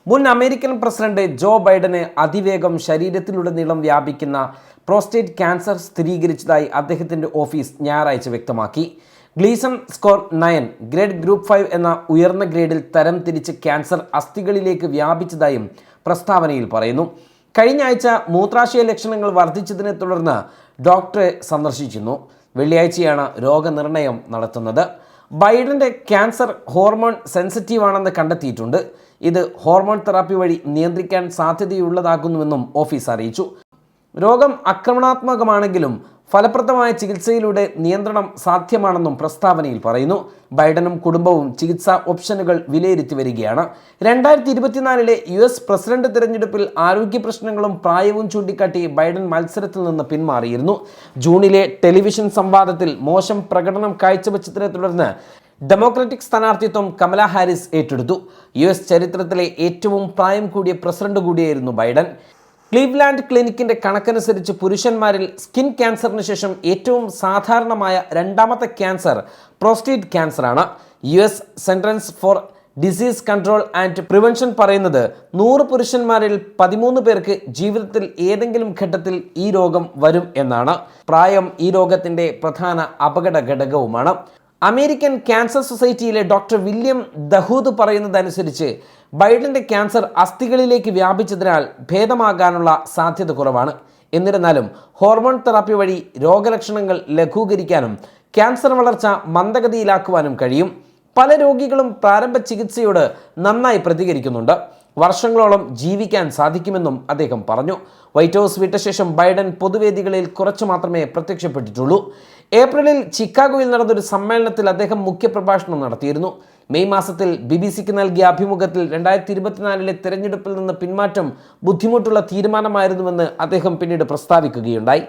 മുൻ American president Joe ബൈഡന് അതിവേഗം ശരീരത്തിലുടനീളം വ്യാപിക്കുന്ന പ്രോസ്റ്റേറ്റ് ക്യാൻസർ സ്ഥിരീകരിച്ചതായി അദ്ദേഹത്തിന്റെ ഓഫീസ് ഞായറാഴ്ച വ്യക്തമാക്കി. ഗ്ലീസൺ സ്കോർ 9 ഗ്രേഡ് ഗ്രൂപ്പ് 5 എന്ന ഉയർന്ന ഗ്രേഡിൽ തരം തിരിച്ച് ക്യാൻസർ അസ്ഥികളിലേക്ക് വ്യാപിച്ചതായും പ്രസ്താവനയിൽ പറയുന്നു. കഴിഞ്ഞ ആഴ്ച മൂത്രാശയ ലക്ഷണങ്ങൾ വർദ്ധിച്ചതിനെ തുടർന്ന് ഡോക്ടറെ സന്ദർശിച്ചിരുന്നു. വെള്ളിയാഴ്ചയാണ് രോഗനിർണയം നടത്തുന്നത്. ബൈഡന്റെ ക്യാൻസർ ഹോർമോൺ സെൻസിറ്റീവ് ആണെന്ന് കണ്ടെത്തിയിട്ടുണ്ട്. ഇത് ഹോർമോൺ തെറാപ്പി വഴി നിയന്ത്രിക്കാൻ സാധ്യതയുള്ളതാകുന്നുവെന്നും ഓഫീസ് അറിയിച്ചു. രോഗം ആക്രമണാത്മകമാണെങ്കിലും ഫലപ്രദമായ ചികിത്സയിലൂടെ നിയന്ത്രണം സാധ്യമാണെന്നും പ്രസ്താവനയിൽ പറയുന്നു. ബൈഡനും കുടുംബവും ചികിത്സാ ഓപ്ഷനുകൾ വിലയിരുത്തി വരികയാണ്. 2024 US പ്രസിഡന്റ് തിരഞ്ഞെടുപ്പിൽ ആരോഗ്യ പ്രശ്നങ്ങളും പ്രായവും ചൂണ്ടിക്കാട്ടി ബൈഡൻ മത്സരത്തിൽ നിന്ന് പിന്മാറിയിരുന്നു. ജൂണിലെ ടെലിവിഷൻ സംവാദത്തിൽ മോശം പ്രകടനം കാഴ്ചവെച്ചതിനെ തുടർന്ന് ഡെമോക്രാറ്റിക് സ്ഥാനാർത്ഥിത്വം കമല ഹാരിസ് ഏറ്റെടുത്തു. US ചരിത്രത്തിലെ ഏറ്റവും പ്രായം കൂടിയ പ്രസിഡന്റ് കൂടിയായിരുന്നു ബൈഡൻ. ക്ലീവ്ലാൻഡ് ക്ലിനിക്കിന്റെ കണക്കനുസരിച്ച് പുരുഷന്മാരിൽ സ്കിൻ ക്യാൻസറിന് ശേഷം ഏറ്റവും സാധാരണമായ രണ്ടാമത്തെ ക്യാൻസർ പ്രോസ്റ്റേറ്റ് ക്യാൻസറാണ്. US centers for disease control and prevention പറയുന്നത് 100 പുരുഷന്മാരിൽ 13 പേർക്ക് ജീവിതത്തിൽ ഏതെങ്കിലും ഘട്ടത്തിൽ ഈ രോഗം വരും എന്നാണ്. പ്രായം ഈ രോഗത്തിന്റെ പ്രധാന അപകട ഘടകവുമാണ്. അമേരിക്കൻ ക്യാൻസർ സൊസൈറ്റിയിലെ ഡോക്ടർ വില്യം ദഹൂദ് പറയുന്നതനുസരിച്ച് ബൈഡന്റെ ക്യാൻസർ അസ്ഥികളിലേക്ക് വ്യാപിച്ചതിനാൽ ഭേദമാകാനുള്ള സാധ്യത കുറവാണ്. എന്നിരുന്നാലും ഹോർമോൺ തെറാപ്പി വഴി രോഗലക്ഷണങ്ങൾ ലഘൂകരിക്കാനും ക്യാൻസർ വളർച്ച മന്ദഗതിയിലാക്കുവാനും കഴിയും. പല രോഗികളും പ്രാരംഭ ചികിത്സയോട് നന്നായി പ്രതികരിക്കുന്നുണ്ട്. വർഷങ്ങളോളം ജീവിക്കാൻ സാധിക്കുമെന്നും അദ്ദേഹം പറഞ്ഞു. വൈറ്റ് ഹൗസ് വിട്ട ശേഷം ബൈഡൻ പൊതുവേദികളിൽ കുറച്ചു മാത്രമേ പ്രത്യക്ഷപ്പെട്ടിട്ടുള്ളൂ. ഏപ്രിലിൽ ചിക്കാഗോയിൽ നടന്നൊരു സമ്മേളനത്തിൽ അദ്ദേഹം മുഖ്യപ്രഭാഷണം നടത്തിയിരുന്നു. മെയ് മാസത്തിൽ BBC-ക്ക് നൽകിയ അഭിമുഖത്തിൽ 2024 തെരഞ്ഞെടുപ്പിൽ നിന്ന് പിന്മാറ്റം ബുദ്ധിമുട്ടുള്ള തീരുമാനമായിരുന്നുവെന്ന് അദ്ദേഹം പിന്നീട് പ്രസ്താവിക്കുകയുണ്ടായി.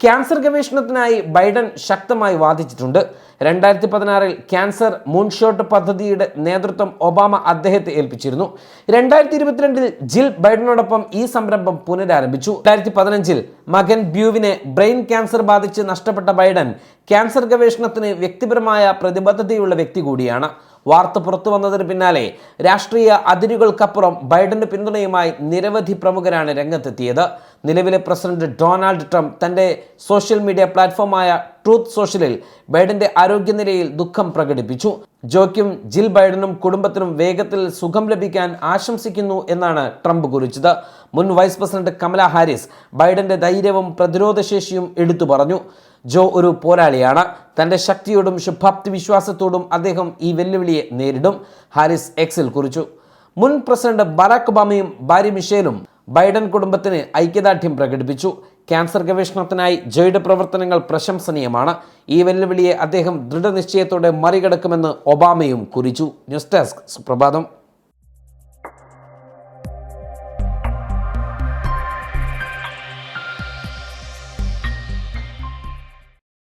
ക്യാൻസർ ഗവേഷണത്തിനായി ബൈഡൻ ശക്തമായി വാദിച്ചിട്ടുണ്ട്. 2016 ക്യാൻസർ മൂൺഷോട്ട് പദ്ധതിയുടെ നേതൃത്വം ഒബാമ അദ്ദേഹത്തെ ഏൽപ്പിച്ചിരുന്നു. 2022 ജിൽ ബൈഡനോടൊപ്പം ഈ സംരംഭം പുനരാരംഭിച്ചു. 2015 മകൻ ബ്യൂവിനെ ബ്രെയിൻ ക്യാൻസർ ബാധിച്ച് നഷ്ടപ്പെട്ട ബൈഡൻ ക്യാൻസർ ഗവേഷണത്തിന് വ്യക്തിപരമായ പ്രതിബദ്ധതയുള്ള വ്യക്തി കൂടിയാണ്. വാർത്ത പുറത്തു വന്നതിന് പിന്നാലെ രാഷ്ട്രീയ അതിരുകൾക്കപ്പുറം ബൈഡന്റെ പിന്തുണയുമായി നിരവധി പ്രമുഖരാണ് രംഗത്തെത്തിയത്. നിലവിലെ പ്രസിഡന്റ് ഡൊണാൾഡ് ട്രംപ് തന്റെ സോഷ്യൽ മീഡിയ പ്ലാറ്റ്ഫോമായ ട്രൂത്ത് സോഷ്യലിൽ ബൈഡന്റെ ആരോഗ്യനിലയിൽ ദുഃഖം പ്രകടിപ്പിച്ചു. ജോയ്ക്കും ജിൽ ബൈഡനും കുടുംബത്തിനും വേഗത്തിൽ സുഖം ലഭിക്കാൻ ആശംസിക്കുന്നു എന്നാണ് ട്രംപ് കുറിച്ചത്. മുൻ വൈസ് പ്രസിഡന്റ് കമല ഹാരിസ് ബൈഡന്റെ ധൈര്യവും പ്രതിരോധശേഷിയും എടുത്തു പറഞ്ഞു. ജോ ഒരു പോരാളിയാണ്. തൻ്റെ ശക്തിയോടും ശുഭാപ്തി വിശ്വാസത്തോടും അദ്ദേഹം ഈ വെല്ലുവിളിയെ നേരിടും, ഹാരിസ് എക്സിൽ കുറിച്ചു. മുൻ പ്രസിഡന്റ് ബറാക് ഒബാമയും ഭാര്യ മിഷേലും ബൈഡൻ കുടുംബത്തിന് ഐക്യദാർഢ്യം പ്രകടിപ്പിച്ചു. ക്യാൻസർ ഗവേഷണത്തിനായി ജോയുടെ പ്രവർത്തനങ്ങൾ പ്രശംസനീയമാണ്. ഈ വെല്ലുവിളിയെ അദ്ദേഹം ദൃഢനിശ്ചയത്തോടെ മറികടക്കുമെന്ന് ഒബാമയും കുറിച്ചു. ന്യൂസ് ഡെസ്ക് സുപ്രഭാതം.